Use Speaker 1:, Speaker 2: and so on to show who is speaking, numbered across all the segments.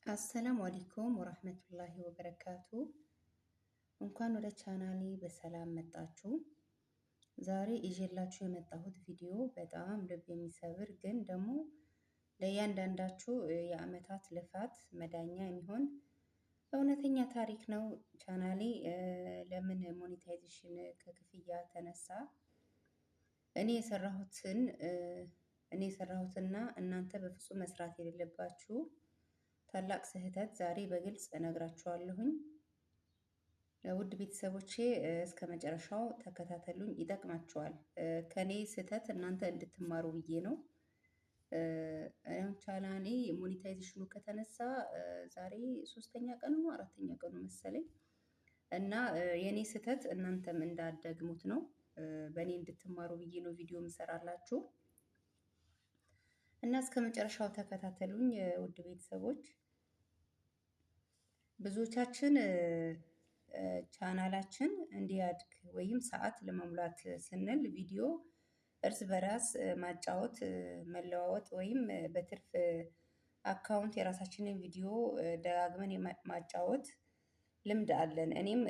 Speaker 1: አሰላሙ አለይኩም ወራህመቱላሂ ወበረካቱ። እንኳን ወደ ቻናሌ በሰላም መጣችሁ። ዛሬ ይዤላችሁ የመጣሁት ቪዲዮ በጣም ልብ የሚሰብር ግን ደግሞ ለእያንዳንዳችሁ የአመታት ልፋት መዳኛ የሚሆን እውነተኛ ታሪክ ነው። ቻናሌ ለምን ሞኔታይዜሽን ከክፍያ ተነሳ? እኔ የሰራሁትና እናንተ በፍጹም መስራት የሌለባችሁ ታላቅ ስህተት ዛሬ በግልጽ እነግራችኋለሁኝ። ውድ ቤተሰቦቼ እስከ መጨረሻው ተከታተሉኝ፣ ይጠቅማችኋል። ከኔ ስህተት እናንተ እንድትማሩ ብዬ ነው። ቻናሌ ሞኔታይዜሽኑ ከተነሳ ዛሬ ሶስተኛ ቀኑ ነው አራተኛ ቀኑ መሰለኝ እና የኔ ስህተት እናንተም እንዳትደግሙት ነው። በእኔ እንድትማሩ ብዬ ነው ቪዲዮ የምሰራላችሁ እና እስከ መጨረሻው ተከታተሉኝ ውድ ቤተሰቦች። ብዙዎቻችን ቻናላችን እንዲያድግ ወይም ሰዓት ለመሙላት ስንል ቪዲዮ እርስ በራስ ማጫወት፣ መለዋወጥ ወይም በትርፍ አካውንት የራሳችንን ቪዲዮ ደጋግመን ማጫወት ልምድ አለን። እኔም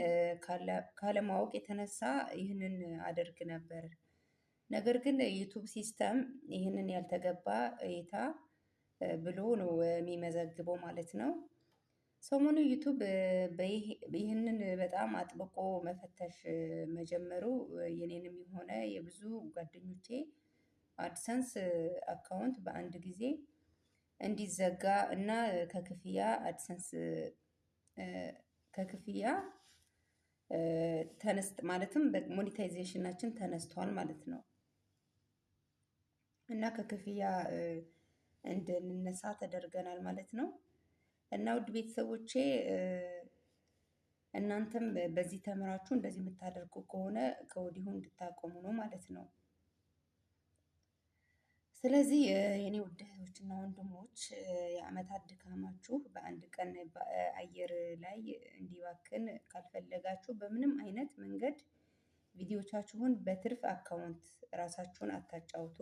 Speaker 1: ካለማወቅ የተነሳ ይህንን አደርግ ነበር። ነገር ግን ዩቱብ ሲስተም ይህንን ያልተገባ እይታ ብሎ ነው የሚመዘግበው ማለት ነው። ሰሞኑ ዩቱብ ይህንን በጣም አጥብቆ መፈተሽ መጀመሩ የኔንም የሆነ የብዙ ጓደኞቼ አድሰንስ አካውንት በአንድ ጊዜ እንዲዘጋ እና ከክፍያ ማለትም ሞኔታይዜሽናችን ተነስቷል ማለት ነው እና ከክፍያ እንድንነሳ ተደርገናል ማለት ነው። እና ውድ ቤተሰቦቼ እናንተም በዚህ ተምራችሁ እንደዚህ የምታደርጉ ከሆነ ከወዲሁ እንድታቆሙ ነው ማለት ነው። ስለዚህ የኔ ውድ እህቶችና ወንድሞች የአመታት ድካማችሁ በአንድ ቀን አየር ላይ እንዲባክን ካልፈለጋችሁ በምንም አይነት መንገድ ቪዲዮቻችሁን በትርፍ አካውንት ራሳችሁን አታጫውቱ።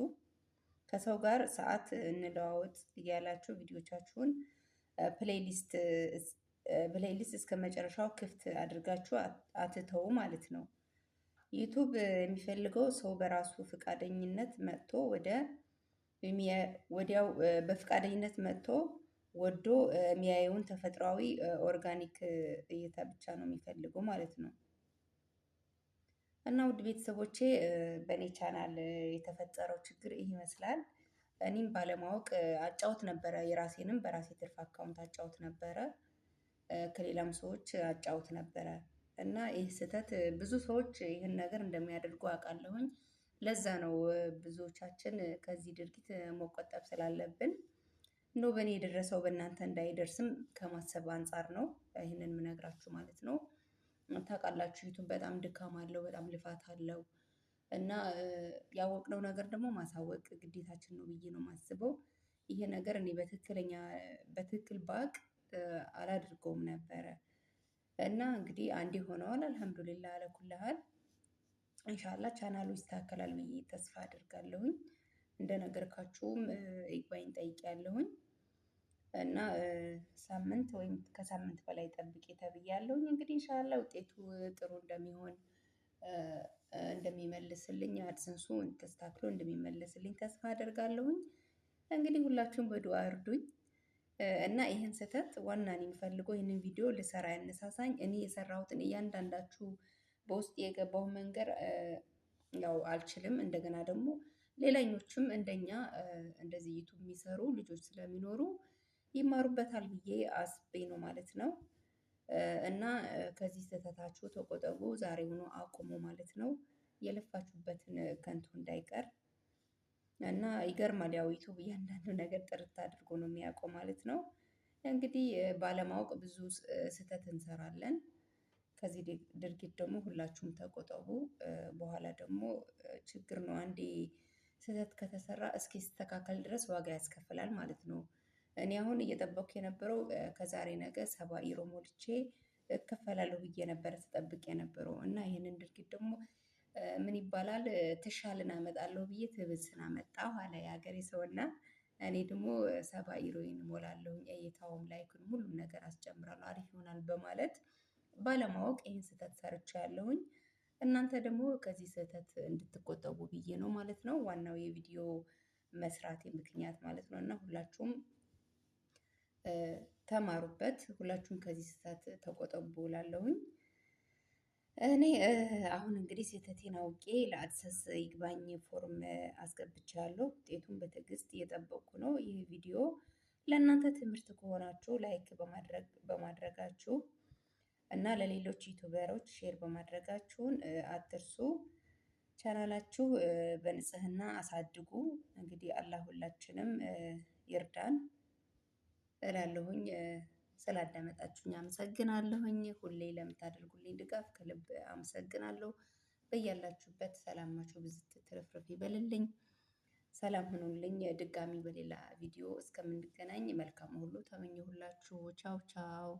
Speaker 1: ከሰው ጋር ሰዓት እንለዋወጥ እያላችሁ ቪዲዮቻችሁን ፕሌይሊስት እስከ መጨረሻው ክፍት አድርጋችሁ አትተው ማለት ነው። ዩቱብ የሚፈልገው ሰው በራሱ ፈቃደኝነት መጥቶ ወዲያው በፈቃደኝነት መጥቶ ወዶ የሚያየውን ተፈጥሯዊ ኦርጋኒክ እይታ ብቻ ነው የሚፈልገው ማለት ነው። እና ውድ ቤተሰቦቼ በእኔ ቻናል የተፈጠረው ችግር ይህ ይመስላል። እኔም ባለማወቅ አጫውት ነበረ፣ የራሴንም በራሴ ትርፍ አካውንት አጫውት ነበረ፣ ከሌላም ሰዎች አጫውት ነበረ እና ይህ ስህተት ብዙ ሰዎች ይህን ነገር እንደሚያደርጉ አውቃለሁኝ። ለዛ ነው ብዙዎቻችን ከዚህ ድርጊት መቆጠብ ስላለብን ነው በእኔ የደረሰው በእናንተ እንዳይደርስም ከማሰብ አንፃር ነው ይህንን የምነግራችሁ ማለት ነው። ታውቃላችሁ ዩቱብ በጣም ድካም አለው፣ በጣም ልፋት አለው እና ያወቅነው ነገር ደግሞ ማሳወቅ ግዴታችን ነው ብዬ ነው የማስበው። ይሄ ነገር እኔ በትክክል ባቅ አላደርገውም ነበረ እና እንግዲህ አንዴ ሆነዋል። አልሐምዱሊላህ አለኩልሃል ኢንሻአላህ ቻናሉ ይስተካከላል ብዬ ተስፋ አደርጋለሁኝ። እንደነገርኳችሁም ይግባኝ ጠይቄያለሁኝ እና ሳምንት ወይም ከሳምንት በላይ ጠብቄ ተብያለሁኝ። እንግዲህ ኢንሻአላህ ውጤቱ ጥሩ እንደሚመልስልኝ አድሰንሱ ተስተካክሎ እንደሚመልስልኝ ተስፋ አደርጋለሁኝ። እንግዲህ ሁላችሁም በዱአ እርዱኝ እና ይህን ስህተት ዋና እኔ የምፈልገው ይህንን ቪዲዮ ልሰራ ያነሳሳኝ እኔ የሰራሁትን እያንዳንዳችሁ በውስጥ የገባው መንገር ያው አልችልም። እንደገና ደግሞ ሌላኞችም እንደኛ እንደዚህ ዩቱብ የሚሰሩ ልጆች ስለሚኖሩ ይማሩበታል ብዬ አስቤ ነው ማለት ነው። እና ከዚህ ስህተታችሁ ተቆጠቡ፣ ዛሬውኑ አቁሙ ማለት ነው። የለፋችሁበትን ከንቱ እንዳይቀር እና ይገርማል ያው ዩቱብ እያንዳንዱ ነገር ጥርት አድርጎ ነው የሚያውቀው ማለት ነው። እንግዲህ ባለማወቅ ብዙ ስህተት እንሰራለን። ከዚህ ድርጊት ደግሞ ሁላችሁም ተቆጠቡ። በኋላ ደግሞ ችግር ነው። አንዴ ስህተት ከተሰራ እስኪስተካከል ድረስ ዋጋ ያስከፍላል ማለት ነው። እኔ አሁን እየጠበቅኩ የነበረው ከዛሬ ነገ 70 ዩሮ ሞልቼ እከፈላለሁ ብዬ ነበረ ስጠብቅ የነበረው እና ይሄንን ድርጊት ደግሞ ምን ይባላል ትሻልን አመጣለሁ ብዬ ትብስን አመጣሁ አለ የሀገሬ ሰውና እኔ ደግሞ 70 ዩሮዬን እሞላለሁኝ። እይታውም ላይኩን ሁሉም ነገር አስጨምራለሁ አሪፍ ይሆናል በማለት ባለማወቅ ይህን ስህተት ሰርቻለሁኝ። እናንተ ደግሞ ከዚህ ስህተት እንድትቆጠቡ ብዬ ነው ማለት ነው ዋናው የቪዲዮ መስራቴ ምክንያት ማለት ነው። እና ሁላችሁም ተማሩበት፣ ሁላችሁም ከዚህ ስህተት ተቆጠቡ እላለሁኝ። እኔ አሁን እንግዲህ ስህተቴን አውቄ ለአክሰስ ይግባኝ ፎርም አስገብቻለሁ። ውጤቱን በትዕግስት እየጠበቅኩ ነው። ይህ ቪዲዮ ለእናንተ ትምህርት ከሆናችሁ ላይክ በማድረጋችሁ እና ለሌሎች ዩቱበሮች ሼር በማድረጋችሁን አትርሱ። ቻናላችሁ በንጽህና አሳድጉ። እንግዲህ አላህ ሁላችንም ይርዳን እላለሁኝ። ስላዳመጣችሁኝ አመሰግናለሁኝ። ሁሌ ለምታደርጉልኝ ድጋፍ ከልብ አመሰግናለሁ። በያላችሁበት ሰላማችሁ ብዝት ትርፍርፍ ይበልልኝ። ሰላም ሁኑልኝ። ድጋሚ በሌላ ቪዲዮ እስከምንገናኝ መልካም ሁሉ ተመኘሁላችሁ። ቻው ቻው።